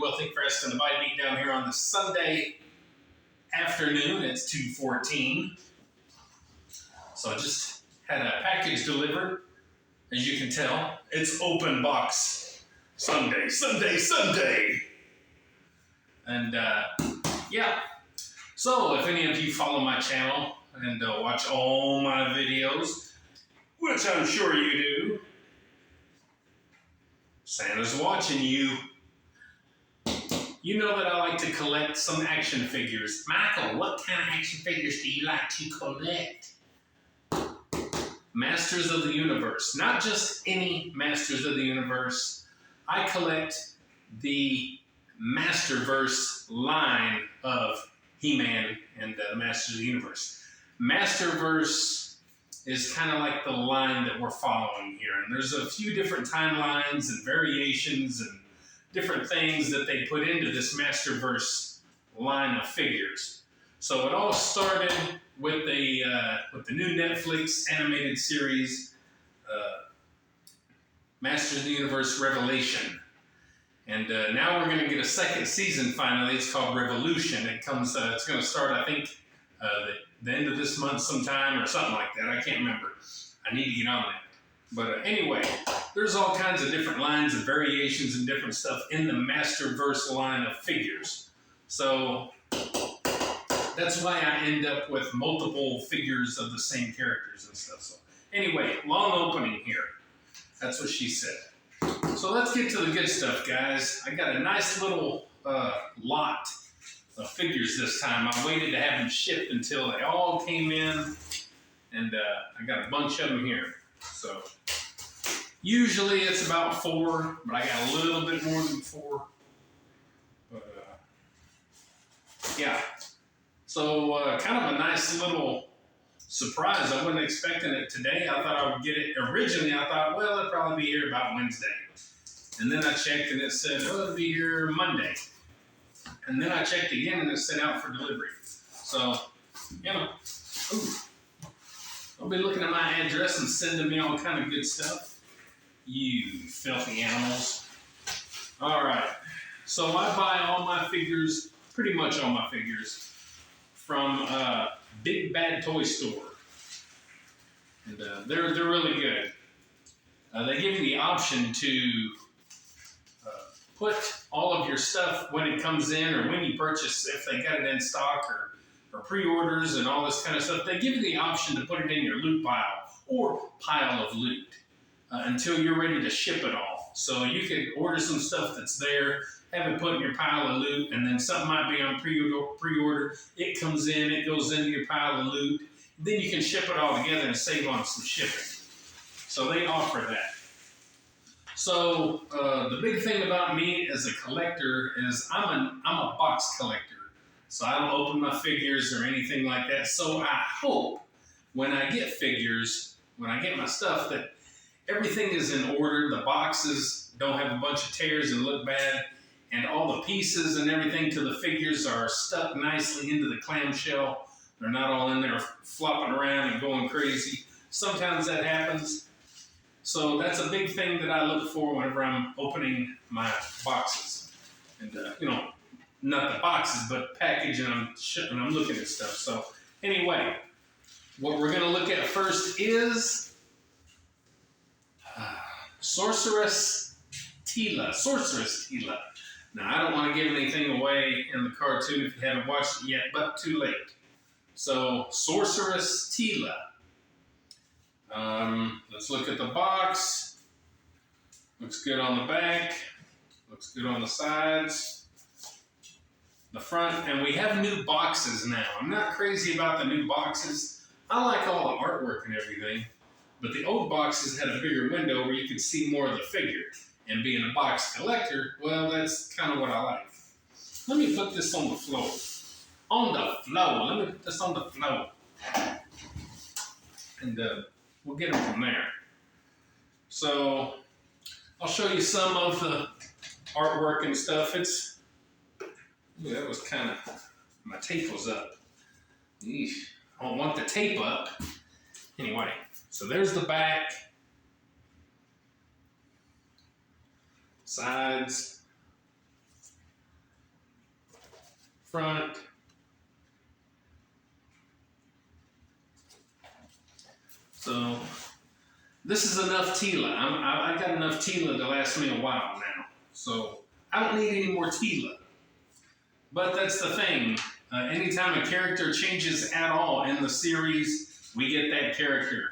well. Thank you for asking to invite me down here on the Sunday afternoon. It's 2:14. So I just had a package delivered. As you can tell, it's open box Sunday. And yeah. So if any of you follow my channel and watch all my videos, which I'm sure you do, Santa's watching you. You know that I like to collect some action figures. Michael, what kind of action figures do you like to collect? Masters of the Universe. Not just any Masters of the Universe. I collect the Masterverse line of He-Man and the Masters of the Universe. Masterverse is kind of like the line that we're following here. And there's a few different timelines and variations and different things that they put into this Masterverse line of figures. So it all started with the new Netflix animated series, Masters of the Universe Revelation. And now we're going to get a second season finally. It's called Revolution. It's going to start, I think, the end of this month sometime or something like that. I can't remember. I need to get on that. But anyway, there's all kinds of different lines and variations and different stuff in the Masterverse line of figures. So that's why I end up with multiple figures of the same characters and stuff. So anyway, long opening here. That's what she said. So let's get to the good stuff, guys. I got a nice little lot of figures this time. I waited to have them shipped until they all came in, and I got a bunch of them here. So usually it's about 4, but I got a little bit more than 4. But yeah. So kind of a nice little surprise. I wasn't expecting it today. I thought I would get it. Originally, I thought, well, it'll probably be here about Wednesday. And then I checked and it said, oh, it'll be here Monday. And then I checked again and it said out for delivery. So, you know, I'll be looking at my address and sending me all kind of good stuff. You filthy animals. All right. So I buy all my figures, pretty much all my figures, from Big Bad Toy Store. And they're really good. They give you the option to put all of your stuff when it comes in or when you purchase, if they got it in stock or pre-orders and all this kind of stuff. They give you the option to put it in your loot pile or pile of loot until you're ready to ship it all. So you could order some stuff that's there, have it put in your pile of loot, and then something might be on pre-order. It comes in, it goes into your pile of loot. Then you can ship it all together and save on some shipping. So they offer that. So the big thing about me as a collector is I'm a box collector. So I don't open my figures or anything like that. So I hope when I get figures, when I get my stuff, that everything is in order. The boxes don't have a bunch of tears and look bad. And all the pieces and everything to the figures are stuck nicely into the clamshell. They're not all in there flopping around and going crazy. Sometimes that happens. So that's a big thing that I look for whenever I'm opening my boxes. And, you know, not the boxes, but package and I'm looking at stuff. So anyway, what we're going to look at first is Sorceress Teela. Now, I don't want to give anything away in the cartoon if you haven't watched it yet, but too late. So, Sorceress Teela. Let's look at the box. Looks good on the back. Looks good on the sides. The front. And we have new boxes now. I'm not crazy about the new boxes. I like all the artwork and everything. But the old boxes had a bigger window where you could see more of the figure. And being a box collector, well, that's kind of what I like. Let me put this on the floor. Let me put this on the floor. And we'll get them from there. So I'll show you some of the artwork and stuff. That was kind of, my tape was up. Eesh, I don't want the tape up. Anyway, so there's the back. Sides. front. So this is enough Tila. I've got enough Tila to last me a while now. So I don't need any more Tila. But that's the thing. Anytime a character changes at all in the series, we get that character.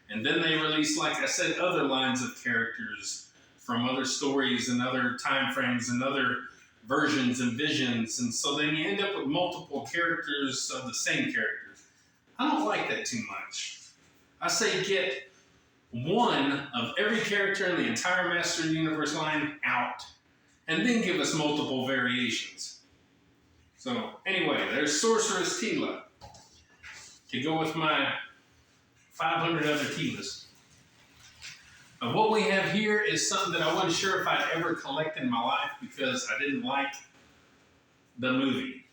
And then they release, like I said, other lines of characters from other stories and other time frames and other versions and visions. And so then you end up with multiple characters of the same characters. I don't like that too much. I say get one of every character in the entire Master Universe line out, and then give us multiple variations. So anyway, there's Sorceress Tila to go with my 500 other Tilas. What we have here is something that I wasn't sure if I'd ever collect in my life because I didn't like the movie.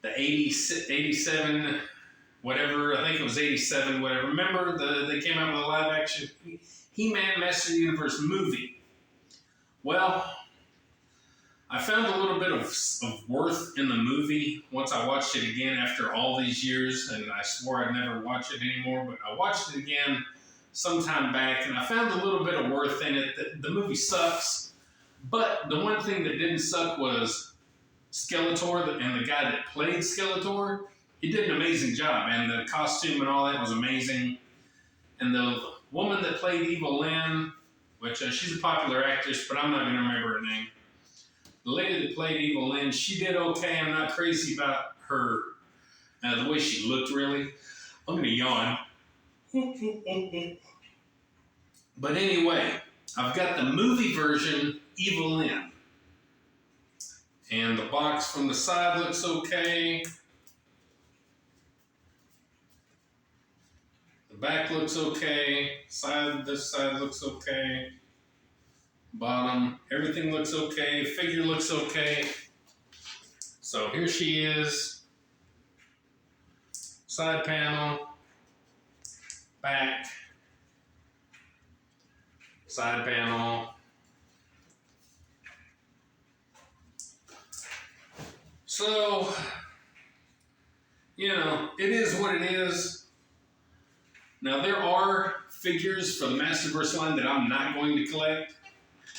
The 87, whatever, I think it was 87, whatever. Remember, they came out with a live action He-Man Master Universe movie. Well, I found a little bit of worth in the movie once I watched it again after all these years, and I swore I'd never watch it anymore, but I watched it again sometime back, and I found a little bit of worth in it. The movie sucks, but the one thing that didn't suck was Skeletor, and the guy that played Skeletor, he did an amazing job, and the costume and all that was amazing. And the woman that played Evil Lynn, which she's a popular actress, but I'm not going to remember her name. The lady that played Evil Lynn, she did okay. I'm not crazy about her, the way she looked, really. I'm going to yawn. But anyway, I've got the movie version, Evil Lynn. And the box from the side looks okay. The back looks okay. This side looks okay. Bottom, everything looks okay. Figure looks okay. So here she is. Side panel. Back. Side panel. So, you know, it is what it is. Now, there are figures for the Masterverse line that I'm not going to collect,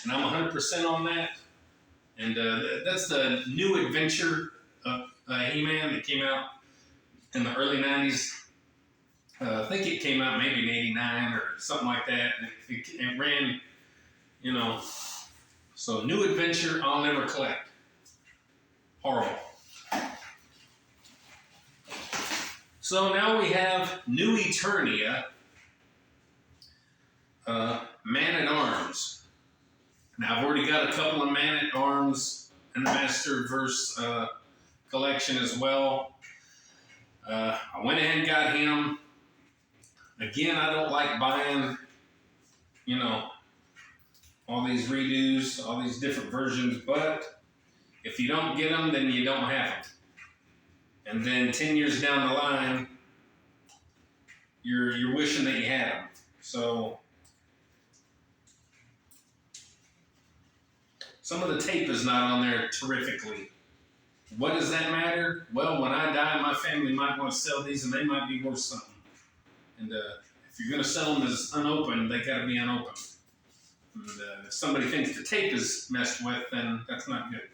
and I'm 100% on that. And that's the new adventure of He-Man that came out in the early 90s. I think it came out maybe in 89 or something like that. It ran, you know. So, new adventure, I'll never collect. Horrible. So now we have New Eternia, Man-at-Arms. Now I've already got a couple of Man-at-Arms in the Masterverse collection as well. I went ahead and got him. Again, I don't like buying, you know, all these redos, all these different versions, but if you don't get them, then you don't have them. And then 10 years down the line, you're wishing that you had them. So some of the tape is not on there terrifically. What does that matter? Well, when I die, my family might want to sell these, and they might be worth something. And if you're going to sell them as unopened, they got to be unopened. And if somebody thinks the tape is messed with, then that's not good.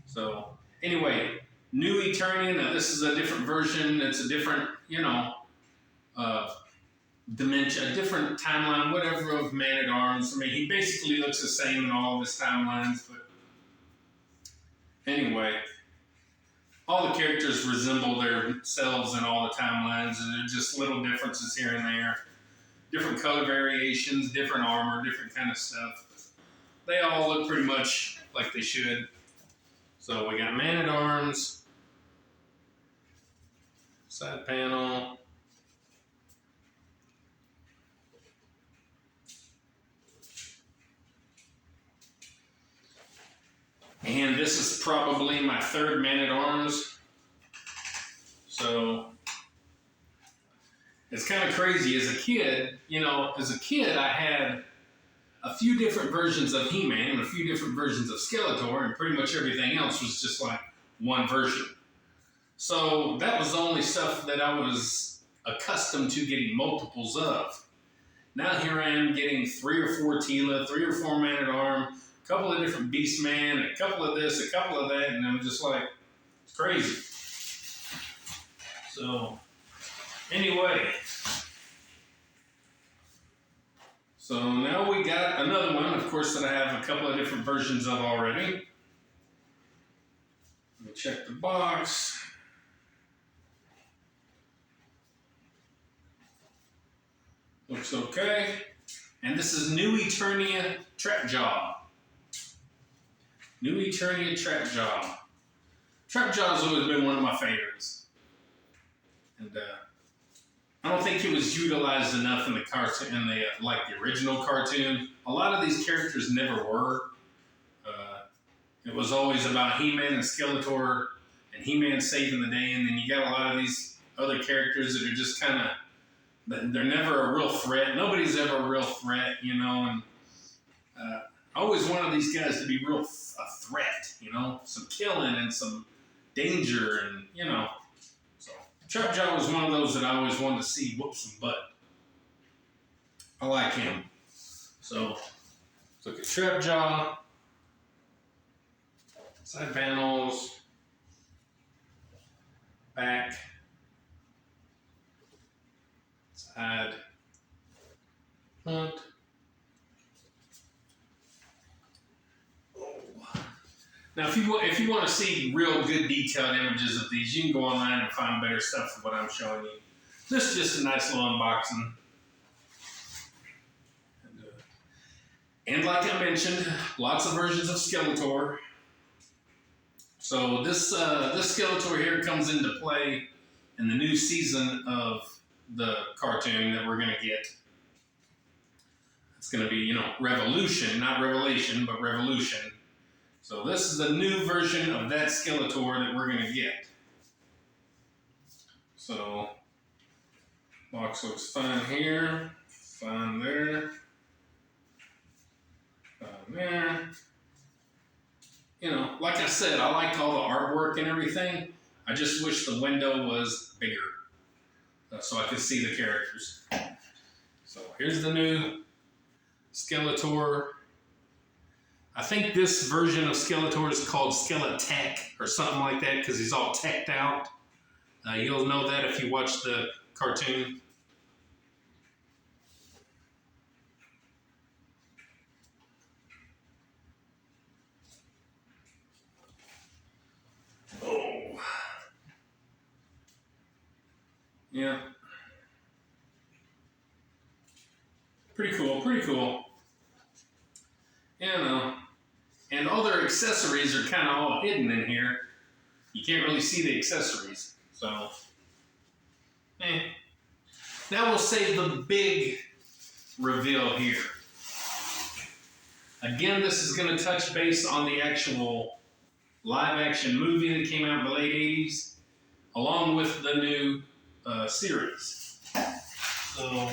So anyway, New Eternia. Now this is a different version. It's a different, you know, dimension, a different timeline, whatever, of Man-at-Arms. I mean, he basically looks the same in all of his timelines, but anyway, all the characters resemble themselves in all the timelines. And there are just little differences here and there. Different color variations, different armor, different kind of stuff. But they all look pretty much like they should. So we got Man-at-Arms, side panel, and this is probably my third Man-at-Arms. So it's kind of crazy. As a kid, you know, I had a few different versions of He-Man and a few different versions of Skeletor, and pretty much everything else was just like one version. So that was the only stuff that I was accustomed to getting multiples of. Now here I am getting 3 or 4 Tila, 3 or 4 Man-at-Arm, a couple of different Beastman, a couple of this, a couple of that, and I'm just like, it's crazy. So, anyway. So now we got another one, of course, that I have a couple of different versions of already. Let me check the box. Looks okay. And this is New Eternia Trapjaw. New Eternia Trapjaw. Trapjaw has always been one of my favorites. And I don't think it was utilized enough in the cartoon, in the the original cartoon. A lot of these characters never were. It was always about He-Man and Skeletor, and He-Man saving the day, and then you got a lot of these other characters that are just kind of, they're never a real threat. Nobody's ever a real threat, you know, and I always wanted these guys to be a threat, you know, some killing and some danger, and, you know. So Trapjaw was one of those that I always wanted to see whoop some butt. I like him. So let's look at Trapjaw. Side panels. Back. Side. Front. Now, if you want to see real good detailed images of these, you can go online and find better stuff than what I'm showing you. This is just a nice little unboxing. And like I mentioned, lots of versions of Skeletor. So this Skeletor here comes into play in the new season of the cartoon that we're going to get. It's going to be, you know, Revolution, not Revelation, but Revolution. So this is a new version of that Skeletor that we're going to get. So, box looks fine here, fine there, fine there. You know, like I said, I liked all the artwork and everything. I just wish the window was bigger so I could see the characters. So here's the new Skeletor. I think this version of Skeletor is called Skeletech or something like that because he's all teched out. You'll know that if you watch the cartoon. Oh. Yeah. Pretty cool, pretty cool. You know. And all their accessories are kind of all hidden in here. You can't really see the accessories. So, Now we'll save the big reveal here. Again, this is going to touch base on the actual live-action movie that came out in the late 80s, along with the new series. So,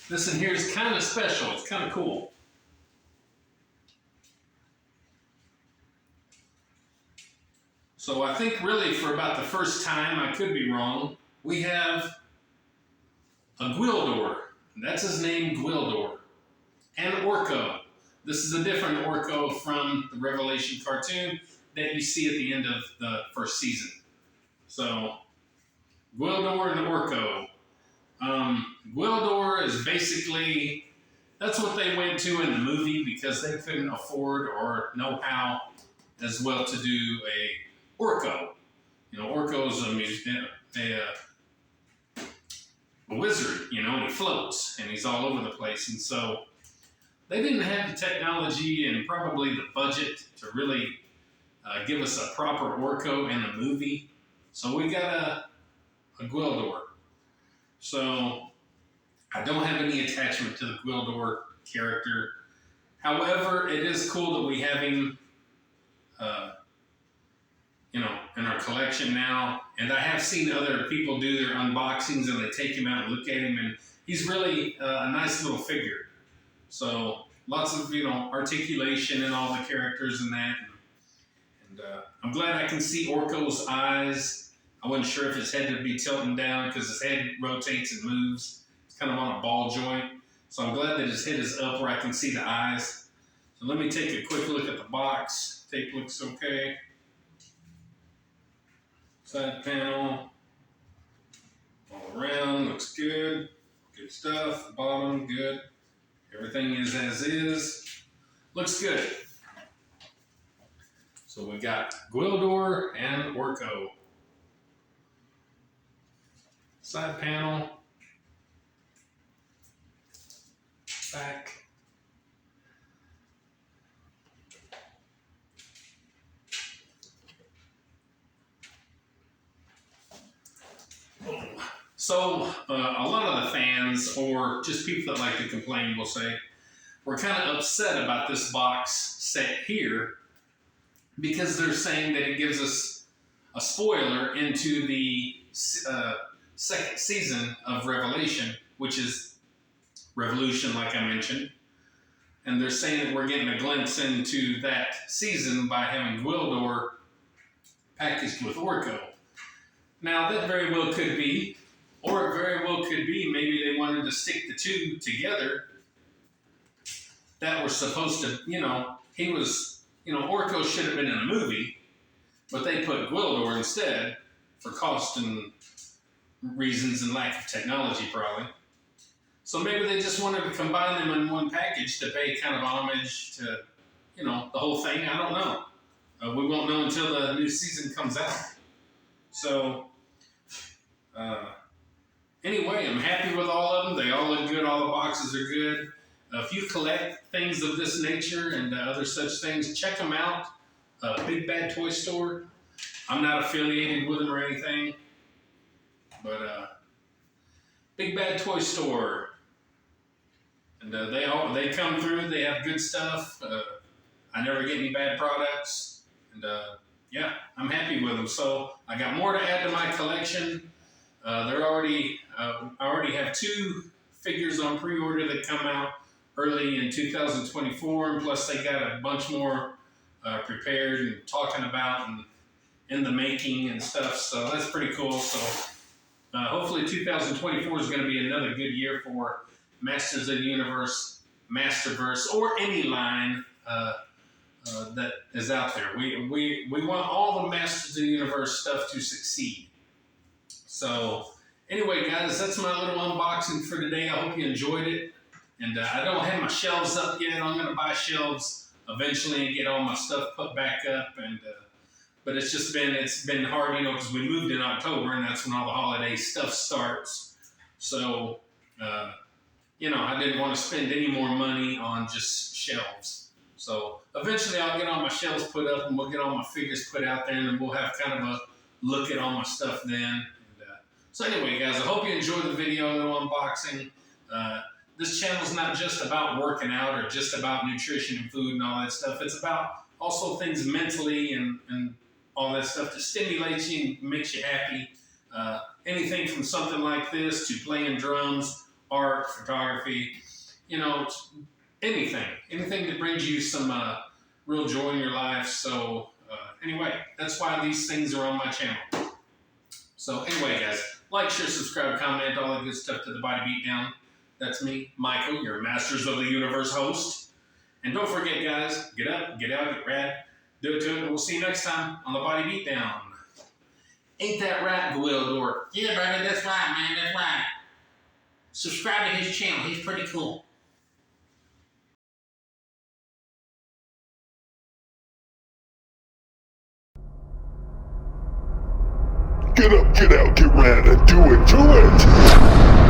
this in here is kind of special. It's kind of cool. So I think really for about the first time, I could be wrong, we have a Gwildor. That's his name, Gwildor. And Orko. This is a different Orko from the Revelation cartoon that you see at the end of the first season. So, Gwildor and Orko. Gwildor is basically, that's what they went to in the movie because they couldn't afford or know how as well to do a Orko. You know, Orko's a wizard, you know, and he floats, and he's all over the place. And so they didn't have the technology and probably the budget to really give us a proper Orko in the movie. So we got a Gwildor. So I don't have any attachment to the Gwildor character. However, it is cool that we have him in our collection now. And I have seen other people do their unboxings and they take him out and look at him, and he's really a nice little figure. So lots of, articulation and all the characters and that. And I'm glad I can see Orko's eyes. I wasn't sure if his head would be tilting down because his head rotates and moves. It's kind of on a ball joint. So I'm glad that his head is up where I can see the eyes. So let me take a quick look at the box. Tape looks okay. Side panel. All around, looks good. Good stuff. Bottom, good. Everything is as is. Looks good. So we got Gwildor and Orko. Side panel. Back. So a lot of the fans, or just people that like to complain, will say, we're kind of upset about this box set here because they're saying that it gives us a spoiler into the second season of Revelation, which is Revolution, like I mentioned. And they're saying that we're getting a glimpse into that season by having Gwildor packaged with Orko. Now, that very well could be, or it very well could be maybe they wanted to stick the two together that were supposed to, he was, Orko should have been in a movie, but they put Gwildor instead for cost and reasons and lack of technology, probably. So maybe they just wanted to combine them in one package to pay kind of homage to, the whole thing. I don't know. We won't know until the new season comes out. So, anyway, I'm happy with all of them. They all look good. All the boxes are good. If you collect things of this nature and other such things, check them out. Big Bad Toy Store. I'm not affiliated with them or anything, but Big Bad Toy Store. And they come through. They have good stuff. I never get any bad products. And yeah, I'm happy with them. So I got more to add to my collection. I already have 2 figures on pre-order that come out early in 2024, and plus they got a bunch more prepared and talking about and in the making and stuff. So that's pretty cool. So hopefully 2024 is going to be another good year for Masters of the Universe, Masterverse, or any line that is out there. We want all the Masters of the Universe stuff to succeed. So anyway, guys, that's my little unboxing for today. I hope you enjoyed it. And I don't have my shelves up yet. I'm going to buy shelves eventually and get all my stuff put back up. And but it's been hard, because we moved in October, and that's when all the holiday stuff starts. So, I didn't want to spend any more money on just shelves. So eventually I'll get all my shelves put up, and we'll get all my figures put out there, and we'll have kind of a look at all my stuff then. And, so anyway, guys, I hope you enjoyed the video, little unboxing. This channel's not just about working out or just about nutrition and food and all that stuff. It's about also things mentally and all that stuff that stimulates you and makes you happy. Anything from something like this to playing drums, art, photography, anything that brings you some real joy in your life. So anyway, that's why these things are on my channel. So anyway, guys, like, share, subscribe, comment, all that good stuff to the Body Beatdown. That's me, Michael, your Masters of the Universe host. And don't forget, guys, get up, get out, get rad, do it to it, and we'll see you next time on the Body Beatdown. Ain't that right, Gwildor? Yeah, brother, that's right, man, that's right. Subscribe to his channel, he's pretty cool. Get up, get out, get rad, and do it, do it!